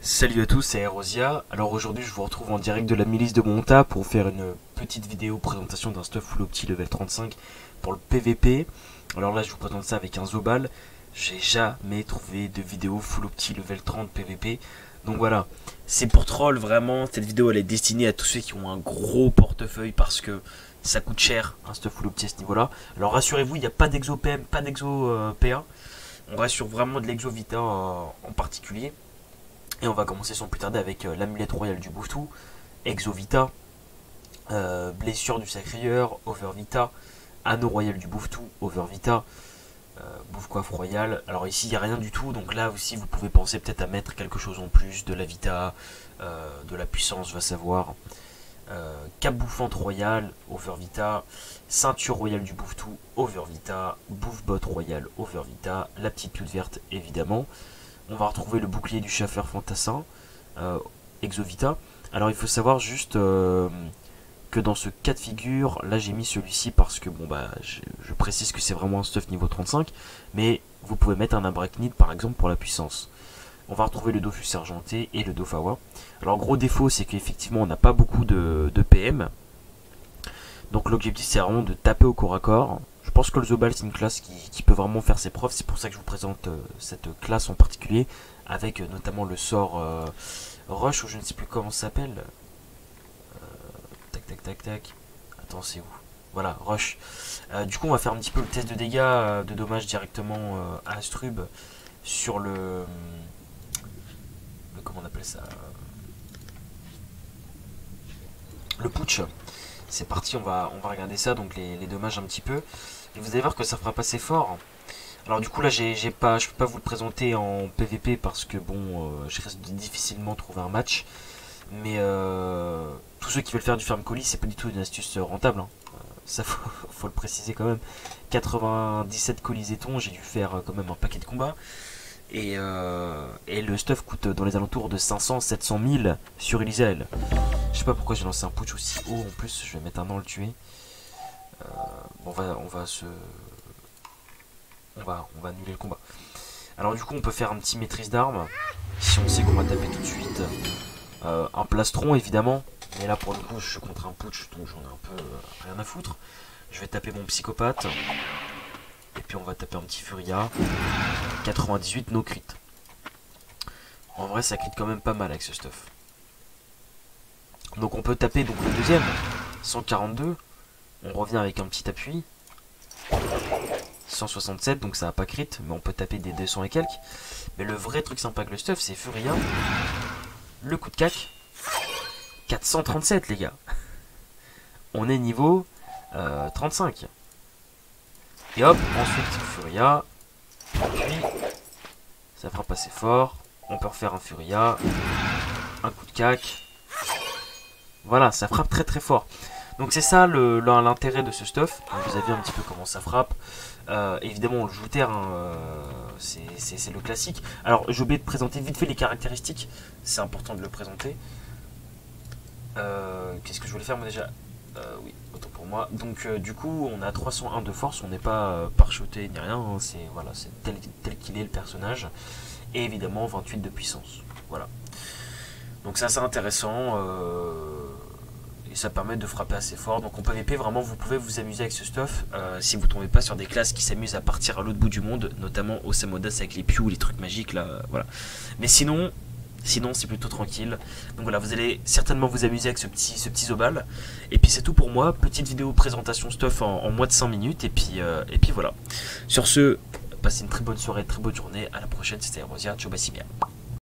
Salut à tous, c'est Erosia. Alors aujourd'hui, je vous retrouve en direct de la milice de Monta pour faire une petite vidéo présentation d'un stuff full opti level 35 pour le PVP. Alors là, je vous présente ça avec un Zobal. J'ai jamais trouvé de vidéo full opti level 30 PVP. Donc voilà, c'est pour troll vraiment. Cette vidéo elle est destinée à tous ceux qui ont un gros portefeuille parce que ça coûte cher un stuff full opti à ce niveau-là. Alors rassurez-vous, il n'y a pas d'exo PM, pas d'exo PA. On reste sur vraiment de l'exo Vita en particulier. Et on va commencer sans plus tarder avec l'amulette royale du Bouffetou, Exo Vita, blessure du Sacrieur, Over Vita, anneau royal du Bouffetou, Over Vita, Bouffe-coiffe royale. Alors ici il n'y a rien du tout, donc là aussi vous pouvez penser peut-être à mettre quelque chose en plus, de la Vita, de la puissance, va savoir. Cap bouffante royale, Over Vita, ceinture royale du Bouffetou, Over Vita, bouffe-botte royale, Over Vita, la petite pute verte évidemment. On va retrouver le bouclier du chasseur fantassin, Exo Vita. Alors il faut savoir juste que dans ce cas de figure, là j'ai mis celui-ci parce que bon bah je précise que c'est vraiment un stuff niveau 35, mais vous pouvez mettre un Abrachnid par exemple pour la puissance. On va retrouver le Dofus argenté et le Dofawa. Alors gros défaut c'est qu'effectivement on n'a pas beaucoup de PM. Donc l'objectif c'est vraiment de taper au corps à corps. Je pense que le Zobal c'est une classe qui peut vraiment faire ses preuves. C'est pour ça que je vous présente cette classe en particulier. Avec notamment le sort Rush ou je ne sais plus comment ça s'appelle. Tac tac tac tac. Attends c'est où? Voilà, Rush. Du coup on va faire un petit peu le test de dégâts de dommages directement à Astrub sur comment on appelle ça, le putsch. C'est parti, on va regarder ça, donc les dommages un petit peu. Et vous allez voir que ça fera pas assez fort. Alors du coup là je peux pas vous le présenter en PVP parce que bon je risque de difficilement trouver un match. Mais tous ceux qui veulent faire du farm colis, c'est pas du tout une astuce rentable, hein. Ça faut le préciser quand même. 97 colisés-tons, j'ai dû faire quand même un paquet de combats. Et le stuff coûte dans les alentours de 500-700 000 sur Elysiel. Je sais pas pourquoi j'ai lancé un putsch aussi haut en plus, je vais mettre un an à le tuer. On va annuler le combat. Alors du coup on peut faire un petit maîtrise d'armes, si on sait qu'on va taper tout de suite. Un plastron évidemment, mais là pour le coup je suis contre un putsch donc j'en ai un peu rien à foutre. Je vais taper mon psychopathe. Et puis on va taper un petit Furia. 98 no crit. En vrai ça crit quand même pas mal avec ce stuff. Donc on peut taper donc le deuxième. 142. On revient avec un petit appui. 167 donc ça a pas crit. Mais on peut taper des 200 et quelques. Mais le vrai truc sympa avec le stuff c'est Furia. Le coup de cac. 437 les gars. On est niveau 35. Et hop, ensuite Furia. Puis ça fera passer fort. On peut refaire un Furia. Un coup de cac. Voilà, ça frappe très très fort. Donc c'est ça l'intérêt de ce stuff. Vous avez un petit peu comment ça frappe. Évidemment on le joue terre, hein, c'est le classique. Alors j'ai oublié de présenter vite fait les caractéristiques. C'est important de le présenter. Qu'est-ce que je voulais faire moi déjà? Oui, autant pour moi. Donc du coup on a 301 de force, on n'est pas parchoté ni rien, hein, c'est voilà, c'est tel qu'il est le personnage. Et évidemment 28 de puissance. Voilà. Donc c'est assez intéressant. Et ça permet de frapper assez fort. Donc en PVP vraiment vous pouvez vous amuser avec ce stuff si vous tombez pas sur des classes qui s'amusent à partir à l'autre bout du monde, notamment au Samodas avec les pious, les trucs magiques là, voilà. Mais sinon c'est plutôt tranquille. Donc voilà, vous allez certainement vous amuser avec ce petit Zobal. Et puis c'est tout pour moi, petite vidéo présentation stuff en moins de 5 minutes. Et puis voilà. Sur ce, passez une très bonne soirée, très bonne journée. À la prochaine, c'était Erosia, ciao, bassimia.